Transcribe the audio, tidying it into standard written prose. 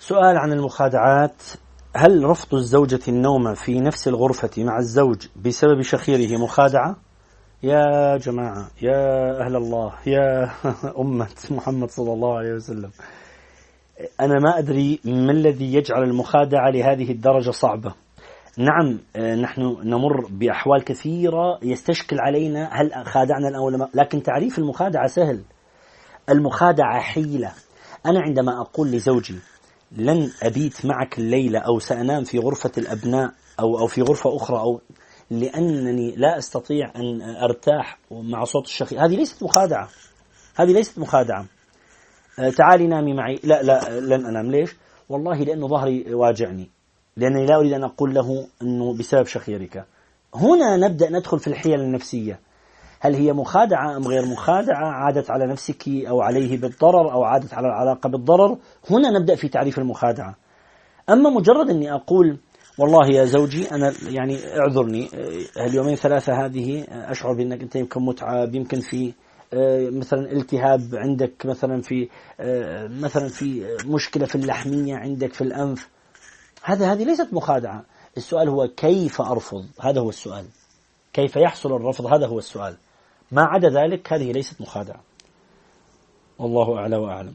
سؤال عن المخادعات: هل رفض الزوجة النوم في نفس الغرفة مع الزوج بسبب شخيره مخادعة؟ يا جماعة، يا أهل الله، يا أمة محمد صلى الله عليه وسلم، أنا ما أدري ما الذي يجعل المخادعة لهذه الدرجة صعبة. نعم، نحن نمر بأحوال كثيرة يستشكل علينا هل خادعنا أو لا، لكن تعريف المخادعة سهل. المخادعة حيلة. أنا عندما أقول لزوجي لن أبيت معك الليلة أو سأنام في غرفة الأبناء أو في غرفة أخرى، أو لأنني لا أستطيع أن أرتاح مع صوت الشخير، هذه ليست مخادعة. هذه ليست مخادعة. تعالي نامي معي. لا لا، لن أنام. ليش؟ والله لأنه ظهري واجعني، لأنني لا أريد أن أقول له أنه بسبب شخيرك. هنا نبدأ ندخل في الحيل النفسية. هل هي مخادعة أم غير مخادعة؟ عادت على نفسك أو عليه بالضرر، أو عادت على العلاقة بالضرر؟ هنا نبدأ في تعريف المخادعة. أما مجرد أني أقول والله يا زوجي أنا يعني اعذرني اليومين ثلاثة هذه أشعر بأنك أنت يمكن متعب، يمكن في مثلا التهاب عندك، مثلا في مشكلة في اللحمية عندك في الأنف، هذه ليست مخادعة. السؤال هو كيف أرفض، هذا هو السؤال. كيف يحصل الرفض، هذا هو السؤال. ما عدا ذلك هذه ليست مخادعة. والله أعلى وأعلم.